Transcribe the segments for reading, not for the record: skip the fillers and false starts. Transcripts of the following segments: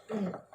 Mm.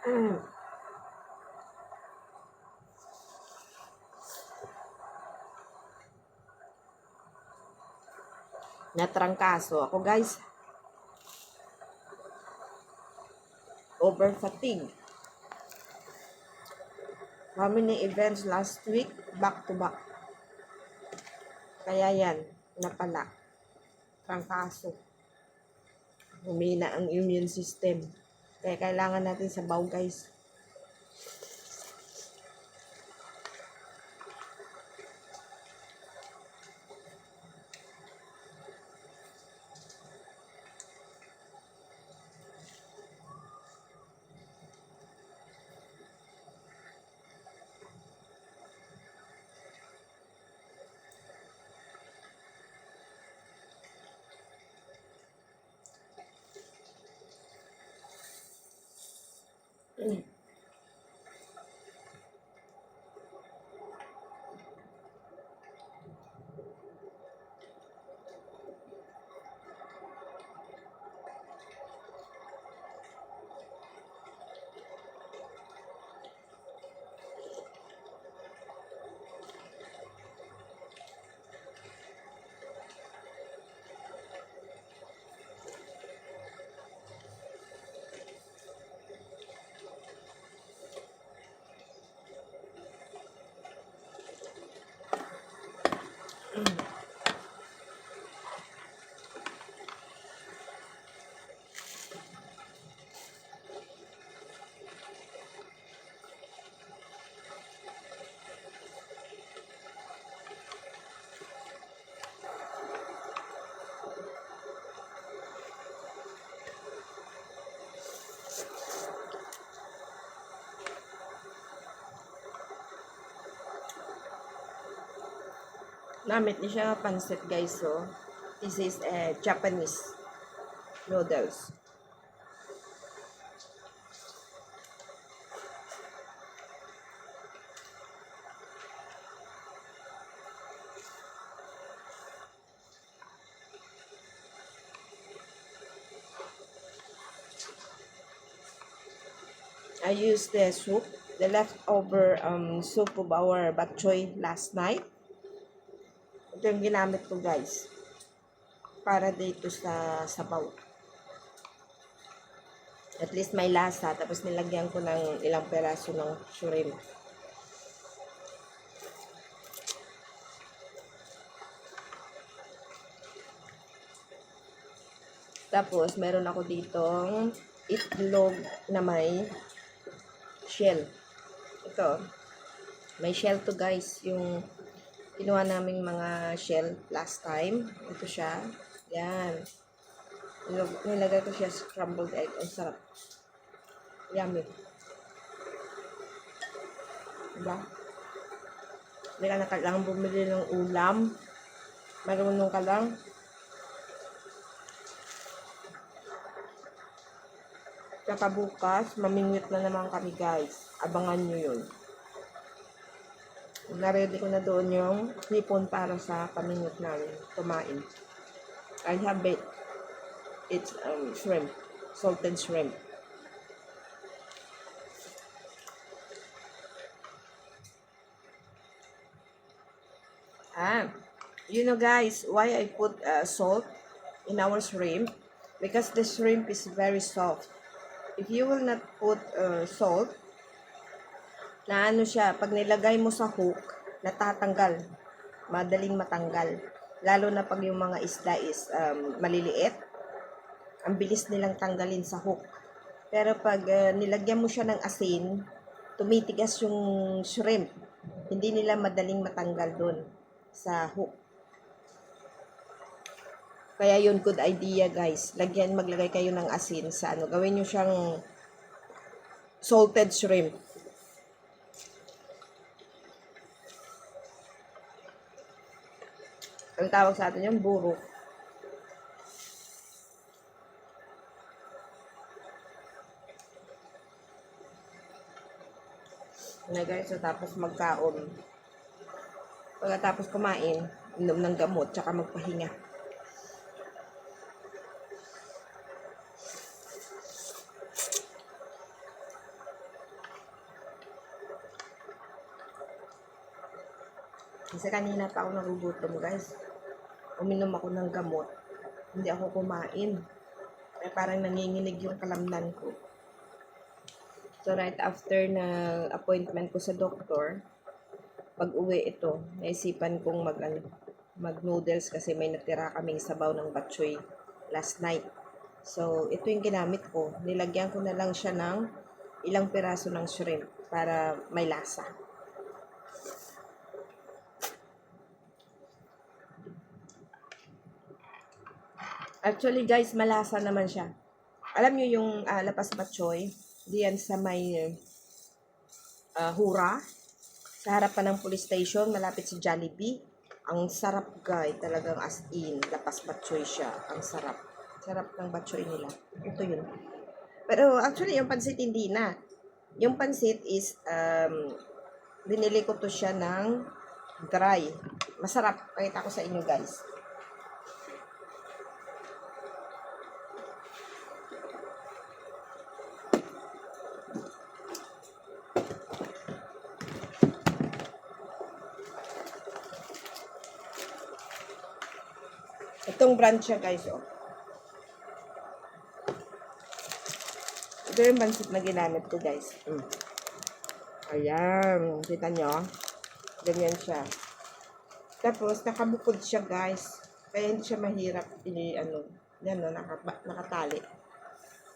Mm. Natrangkaso ako guys. Over fatigue. How many events last week? Back to back. Kaya yan, napala. Trangkaso. Humina ang immune system. Kaya kailangan natin sabaw guys. Mm. Namit niya siya pansit guys. So, this is Japanese noodles. I used the soup, the leftover soup of our bok choy last night. Ito yung ginamit ko guys. Para dito sa sabaw. At least may lasa. Tapos nilagyan ko ng ilang peraso ng shrimp. Tapos meron ako ditong itlog na may shell. Ito. May shell to guys. Yung kinuha naming mga shell last time. Ito siya. Yan. Nilagay ko siya scrambled egg. Ang sarap. Yummy. Diba? Hindi ka na kailangan bumili ng ulam. Marunong ka lang. Tsaka bukas, mamingwit na naman kami guys. Abangan nyo yun. Naredy ko na doon yung hipon para sa pamingot namin kumain. I have it. It's shrimp. Salted shrimp. You know guys, why I put salt in our shrimp? Because the shrimp is very soft. If you will not put salt, na ano siya, pag nilagay mo sa hook, natatanggal. Madaling matanggal. Lalo na pag yung mga isda is maliliit, ang bilis nilang tanggalin sa hook. Pero pag nilagyan mo siya ng asin, tumitigas yung shrimp. Hindi nila madaling matanggal doon sa hook. Kaya yun, good idea guys. Maglagay kayo ng asin sa ano. Gawin nyo siyang salted shrimp. Ang tawag sa atin yung buro. Na guys, so tapos magkaon. Pagkatapos kumain, inom ng gamot, tsaka magpahinga. Kasi kanina pa ako nagugutom guys. Uminom ako ng gamot. Hindi ako kumain. Kaya parang nanginginig yung kalamnan ko. So right after na appointment ko sa doktor, pag uwi ito, naisipan kong mag-noodles kasi may natira kaming sabaw ng batchoy last night. So ito yung ginamit ko. Nilagyan ko na lang siya ng ilang piraso ng shrimp para may lasa. Actually guys, malasa naman siya. Alam nyo yung lapas batchoy, diyan sa may Hura, sa harapan ng police station, malapit sa Jollibee. Ang sarap guys, talagang as in, lapas batchoy siya. Ang sarap. Sarap ng batchoy nila. Ito yun. Pero actually, yung pansit hindi na. Yung pansit is, binili ko to siya ng dry. Masarap. Pakita ko sa inyo guys. Itong brand siya guys, oh. Ito yung pansit na ginamit ko guys. Ayan, kita nyo? Ganyan siya. Tapos, nakabukod siya guys. Kaya hindi siya mahirap yan o, nakatali.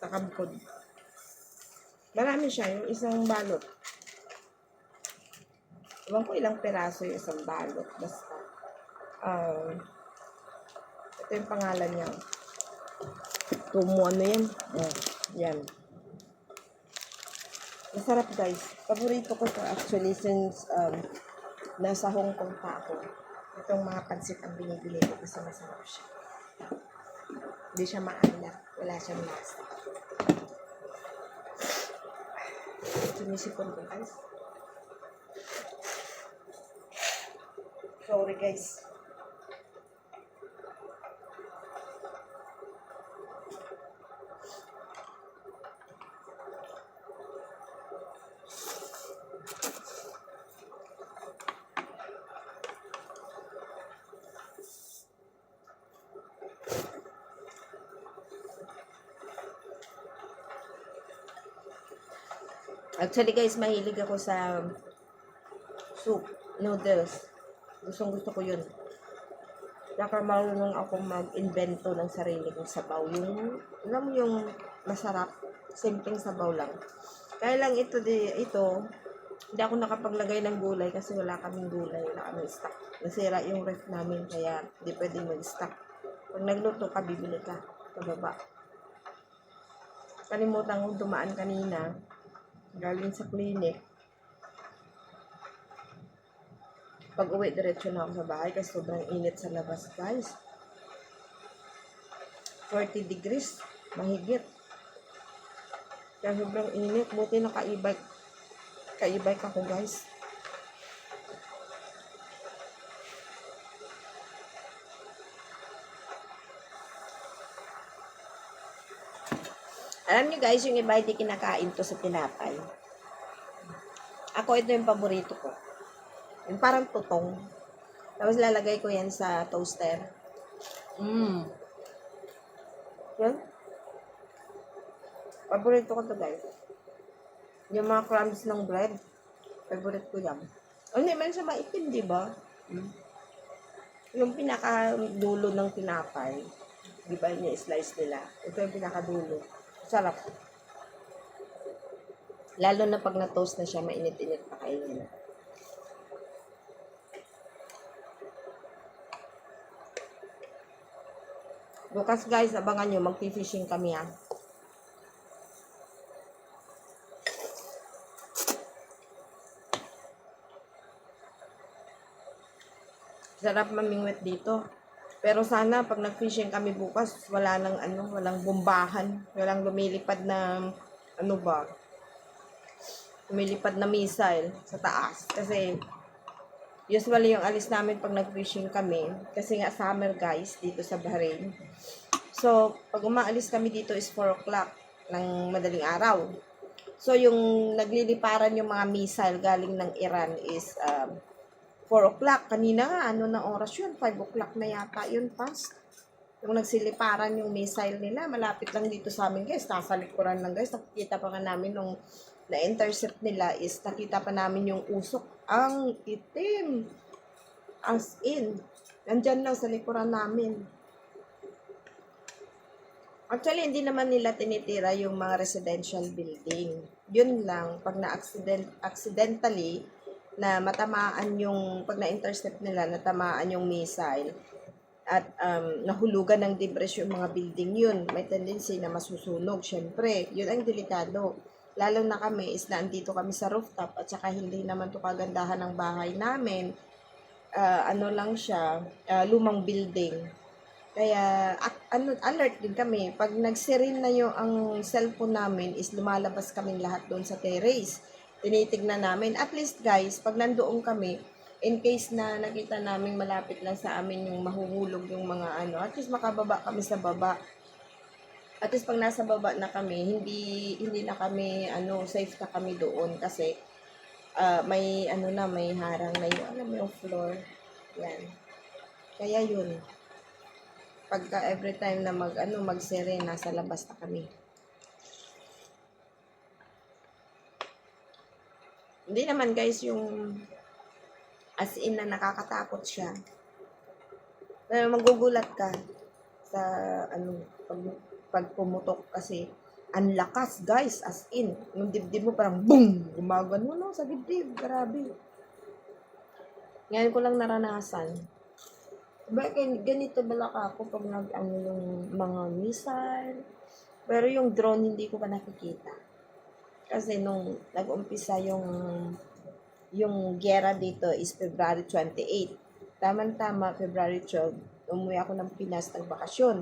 Nakabukod. Marami siya, yung isang balot. Ewan ko ilang peraso yung isang balot. Basta, ito yung pangalan niya. Tumo, ano yan? Yan. Masarap guys. Paborito ko to actually since nasa Hong Kong pa ako. Itong mga pansit ang binibili ko kasi masarap siya. Hindi siya maalat. Wala siyang lasa. Sumisipon ko guys. Sorry guys. Actually guys, mahilig ako sa soup, noodles. Gusto ko yun. Saka marunong ako mag-invento ng sarili kong sabaw. Alam mo yung masarap, simpleng sabaw lang. Kaya lang ito, hindi ako nakapaglagay ng gulay kasi wala kaming gulay, wala kaming stock. Nasira yung ref namin kaya hindi pwedeng mag-stock. Pag nagluto ka, bibili ka sa baba. Kalimutan kong dumaan kanina, galing sa clinic. Pag uwi, diretso na ako sa bahay kasi sobrang init sa labas, guys. 40 degrees, mahigit. Kaya sobrang init. Buti naka-e-bike. Ka-e-bike ako, guys. Alam niyo guys, yung iba hindi kinakain to sa tinapay. Ako, ito yung paborito ko. Yung parang tutong. Tapos lalagay ko yan sa toaster. Yan. Paborito ko to guys. Yung mga crumbs ng bread. Favorite ko yan. Hindi man siya maitim, di ba? Yung pinakadulo ng tinapay. Di ba yung slice nila? Ito yung pinakadulo. Sarap. Lalo na pag na-toast na siya, mainit-init pa kainin. Bukas guys, abangan nyo, mag-fishing kami ha. Sarap mamingwit dito. Pero sana pag nag-fishing kami bukas, wala nang walang bombahan, walang lumilipad na lumilipad na missile sa taas. Kasi usually yung alis namin pag nag-fishing kami, kasi nga summer guys dito sa Bahrain. So, pag umaalis kami dito is 4 o'clock ng madaling araw. So, yung nagliliparan yung mga missile galing ng Iran is 4 o'clock. Kanina nga, na oras yun? 5 o'clock na yata yun, past. Yung nagsiliparan yung missile nila, malapit lang dito sa amin guys. Nasa likuran lang guys. Nakikita pa nga namin nung na-intercept nila is nakita pa namin yung usok. Ang itim. As in. Nandyan lang sa likuran namin. Actually, hindi naman nila tinitira yung mga residential building. Yun lang, pag accidentally, na matamaan yung, pag na-intercept nila, natamaan yung missile, at nahulugan ng debris yung mga building yun, may tendency na masusunog. Syempre, yun ang delikado. Lalo na kami is naandito kami sa rooftop at saka hindi naman to kagandahan ng bahay namin. Lang siya, lumang building. Kaya, alert din kami. Pag nagsirin na yung ang cellphone namin is lumalabas kaming lahat doon sa terrace. Tinitignan namin. At least guys, pag nandoon kami, in case na nakita namin malapit lang sa amin yung mahuhulog yung mga at least makababa kami sa baba. At least pag nasa baba na kami, hindi na kami, safe na kami doon kasi may, may harang na yung floor. Yan. Kaya yun. Pagka every time na mag-sere, nasa labas na kami. Hindi naman guys yung as in na nakakatakot siya. Pero magugulat ka sa pag pumutok kasi ang lakas guys, as in. Yung dibdib mo parang boom! Gumagano sa dibdib. Grabe. Ngayon ko lang naranasan. Bakit ganito balaka ako pag yung mga missile. Pero yung drone hindi ko pa nakikita. Kasi nung nag-umpisa yung gera dito is February 28. Tama-tama, February 12, umuwi ako ng Pinas ng bakasyon.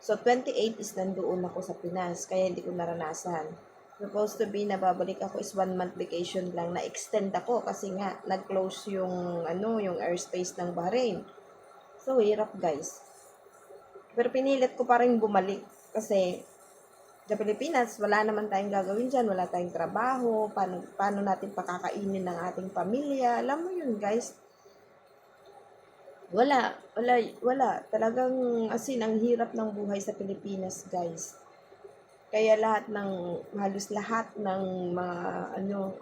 So, 28 is nandoon ako sa Pinas, kaya hindi ko naranasan. Supposed to be na babalik ako is 1 month vacation lang, na-extend ako kasi nga nag-close yung airspace ng Bahrain. So, hirap guys. Pero pinilit ko pa rin bumalik kasi sa Pilipinas, wala naman tayong gagawin dyan, wala tayong trabaho, paano natin pakakainin ng ating pamilya. Alam mo yun guys. Wala. Talagang ang hirap ng buhay sa Pilipinas guys. Kaya halos lahat ng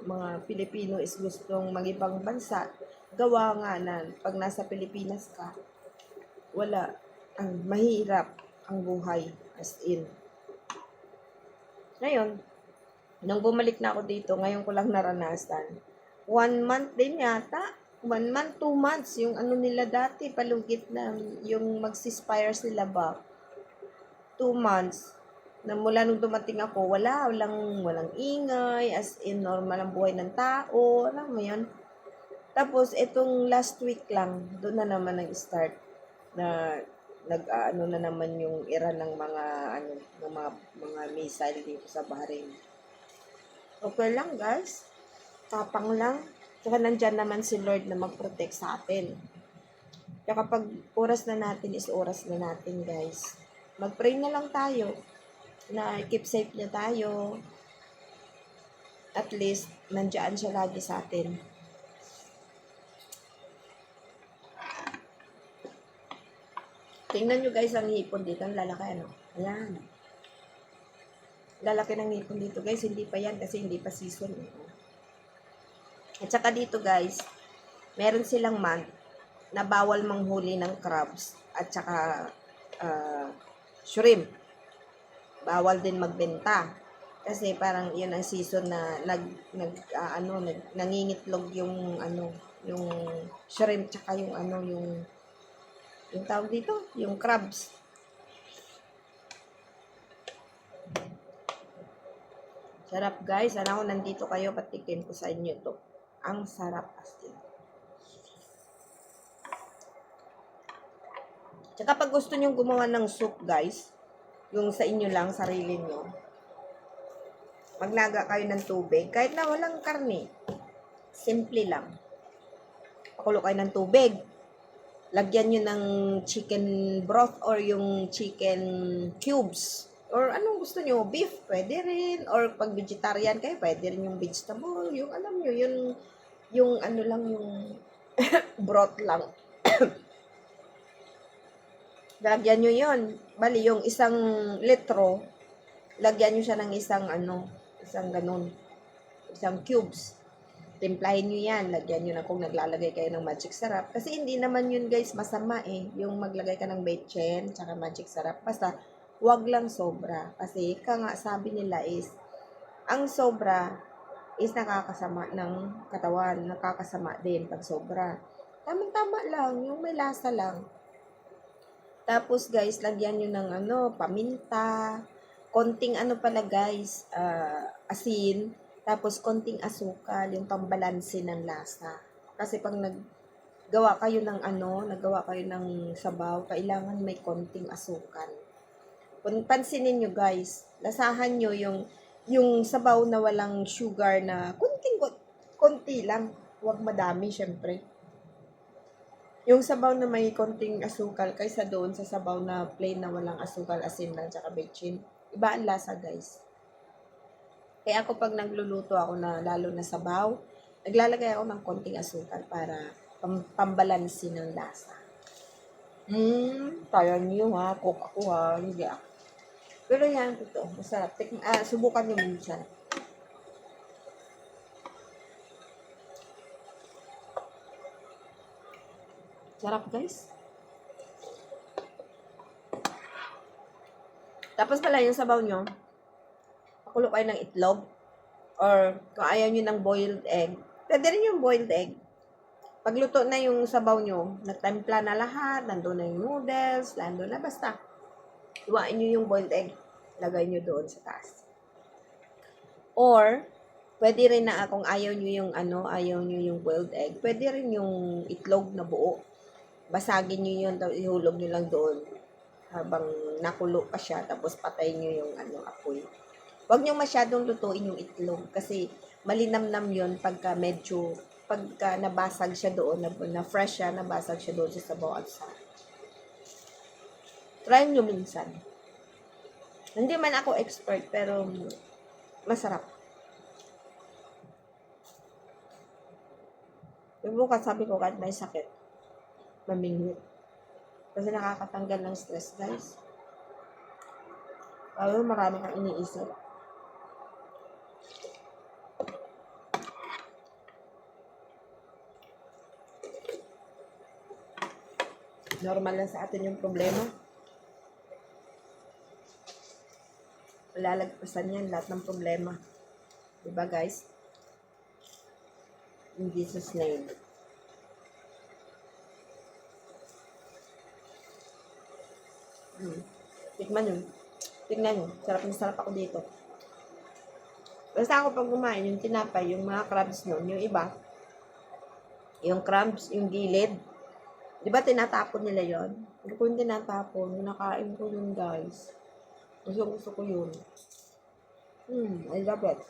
mga Pilipino is gustong mag-ibang bansa. Gawa nga na pag nasa Pilipinas ka, mahirap ang buhay as in. Ngayon, nung bumalik na ako dito, ngayon ko lang naranasan. 1 month din yata. 1 month, 2 months. Yung nila dati, palugit na yung mag-ceasefire sila ba? 2 months. Na mula nung dumating ako, walang ingay, as in normal ang buhay ng tao. Alam mo yun? Tapos, itong last week lang, doon na naman nag-start na na naman yung Iran ng mga missile dito sa Bahrain. Okay lang guys. Tapang lang. Saka nandyan naman si Lord na mag-protect sa atin. Kaya kapag oras na natin is oras na natin guys. Mag-pray na lang tayo. na keep safe niya tayo. At least, nandiyan siya lagi sa atin. Tingnan nyo guys ang hipon dito. Ang lalaki, ano? Ayan. Lalaki ng hipon dito guys. Hindi pa yan kasi hindi pa season. At saka dito guys, meron silang month na bawal manghuli ng crabs at saka shrimp. Bawal din magbenta. Kasi parang yun ang season na nangingitlog yung yung shrimp tsaka yung yung tawag dito, yung crabs. Sarap guys. Sana ako nandito kayo, patikin ko sa inyo to. Ang sarap asin. Tsaka pag gusto nyo gumawa ng soup guys, yung sa inyo lang, sarili nyo, maglaga kayo ng tubig. Kahit na walang karne, simple lang. Pakulo kayo ng tubig. Lagyan nyo ng chicken broth or yung chicken cubes. Or anong gusto nyo, beef, pwede rin. Or pag vegetarian kayo, pwede rin yung vegetable. Yung alam nyo, yung ano lang, yung broth lang. Lagyan nyo yun. Bali, yung isang litro, lagyan nyo siya ng isang ganun. Isang cubes. Timplahin nyo yan. Lagyan nyo na kung naglalagay kayo ng magic sarap. Kasi hindi naman yun guys masama eh. Yung maglagay ka ng betchin, tsaka magic sarap. Basta, wag lang sobra. Kasi nga sabi nila is, ang sobra is nakakasama ng katawan. Nakakasama din pag sobra. Tamang-tama lang. Yung may lasa lang. Tapos guys, lagyan nyo ng paminta. Konting pala guys, asin. Tapos, konting asukal, yung pambalansin ng lasa. Kasi pag naggawa kayo ng sabaw, kailangan may konting asukal. Pansinin nyo guys, lasahan nyo yung sabaw na walang sugar na konti lang. Huwag madami, syempre. Yung sabaw na may konting asukal kaysa doon sa sabaw na plain na walang asukal, asin lang, tsaka betchin. Iba ang lasa guys. Kaya ako pag nagluluto ako na lalo na sabaw, naglalagay ako ng konting asukal para pambalansin ng lasa. Kaya niyo ha, cook ako ha, hindi ako. Pero yan, ito, masarap. Subukan niyo minsan. Sarap guys. Tapos pala yung sabaw nyo, pakulo kayo ng itlog. Or kung ayaw nyo ng boiled egg, pwede rin yung boiled egg. Pagluto na yung sabaw nyo, nagtimpla na lahat, nandun na yung noodles, nandun na, basta. Iwain nyo yung boiled egg. Lagay nyo doon sa taas. Or, pwede rin na kung ayaw nyo yung boiled egg, pwede rin yung itlog na buo. Basagin nyo yun, ihulog nyo lang doon habang nakulo pa siya, tapos patay nyo yung apoy. Huwag nyo masyadong lutuin yung itlog kasi malinamnam yun pagka nabasag siya doon, na fresh siya, nabasag siya doon sa sabaw at sa. Try nyo minsan. Hindi man ako expert, pero masarap. Yung bukas sabi ko kahit may sakit, mamingwit. Kasi nakakatanggal ng stress, guys. Lalo marami kang iniisip. Normal lang sa atin yung problema. Lalagpasan yan lahat ng problema. Diba guys? In Jesus' name. Tikman yun. Tingnan nyo. Sarap na sarap ako dito. Basta ako pag kumain, yung tinapay, yung mga crabs nun, yung iba, yung crabs, yung gilid, di ba tinatapon nila yon? Hindi ko yung tinatapon. Nakain ko yun, guys. Gusto ko yun. I love it.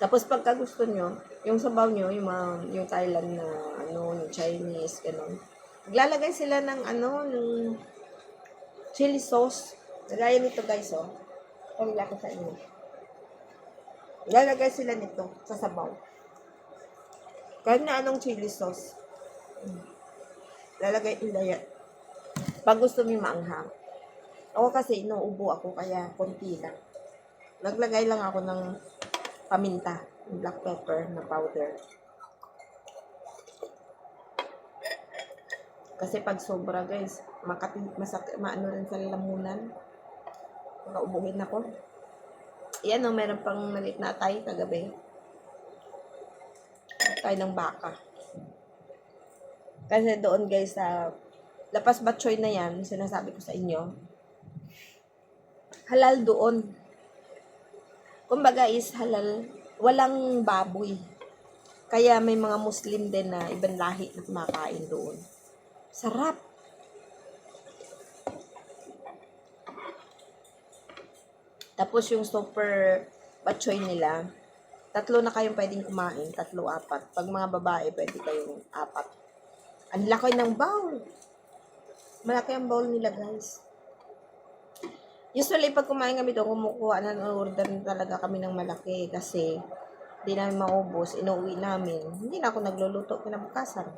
Tapos pagka gusto nyo, yung sabaw nyo, yung Thailand na, yung Chinese, gano'n. Maglalagay sila ng, ng chili sauce. Nagaya nito, guys, oh. Pagla ko sa inyo. Lalagay sila nito sa sabaw. Kahit na anong chili sauce. Lalagay nila yan. Pag gusto mo maanghang. Ako kasi inuubo ako kaya konti lang. Naglagay lang ako ng paminta, black pepper na powder. Kasi pag sobra guys, maano rin sa lalamunan. Makaubuhin ako. Yan o, meron pang nalit na atay kagabi. Atay ng baka. Kasi doon guys sa Lapas Batchoy na yan, sinasabi ko sa inyo, halal doon. Kumbaga is halal, walang baboy. Kaya may mga Muslim din na ibang lahi na kumakain doon. Sarap. Tapos yung super batchoy nila, 3 na kayong pwedeng kumain, 3, 4. Pag mga babae, pwede kayong 4. Ang laki ng bowl. Malaki ang bowl nila, guys. Usually, pag kumain kami doon, kumukuha na order na talaga kami ng malaki kasi hindi namin maubos, inuwi namin. Hindi na ako nagluluto kinabukasan.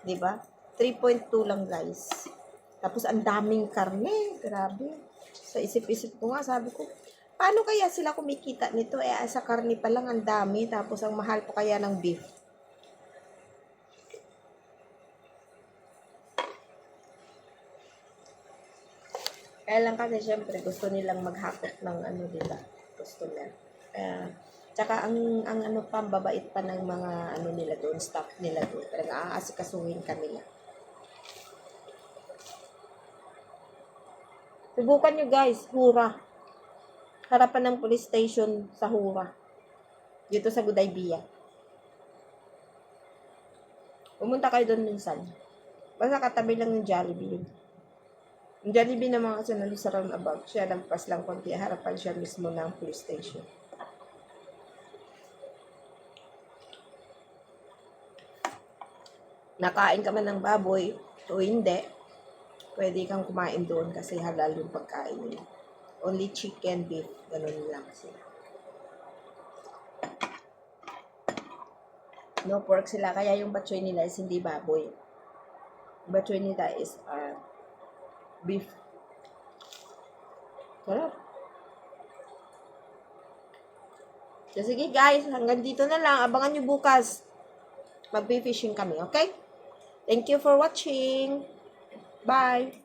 Diba? 3.2 lang, guys. Tapos, ang daming karne. Grabe. Sa isip-isip ko nga, sabi ko, paano kaya sila kumikita nito? Sa karne pa lang ang dami, tapos ang mahal pa kaya ng beef. Kaya lang kasi syempre gusto nilang maghakot ng nila, customer. Tsaka ang pambabait pa ng mga nila doon, staff nila doon. Talaga aasikasuhin kanila. Subukan nyo guys, Hura. Harapan ng police station sa Hura. Dito sa Gudaybia. Pumunta kayo doon minsan. Basta katabi lang ng Jollibee. Yung Jollibee naman kasi sa roundabout. Siya lagpas lang konti. Harapan siya mismo ng police station. Nakain ka man ng baboy o hindi, pwede kang kumain doon kasi halal yung pagkain nila. Only chicken, beef, ganun lang sila. No pork sila, kaya yung batchoy nila is hindi baboy. Yung batchoy nila is beef. Sarap. So, sige guys, hanggang dito na lang. Abangan nyo bukas. Mag-fishing kami, okay? Thank you for watching. Bye!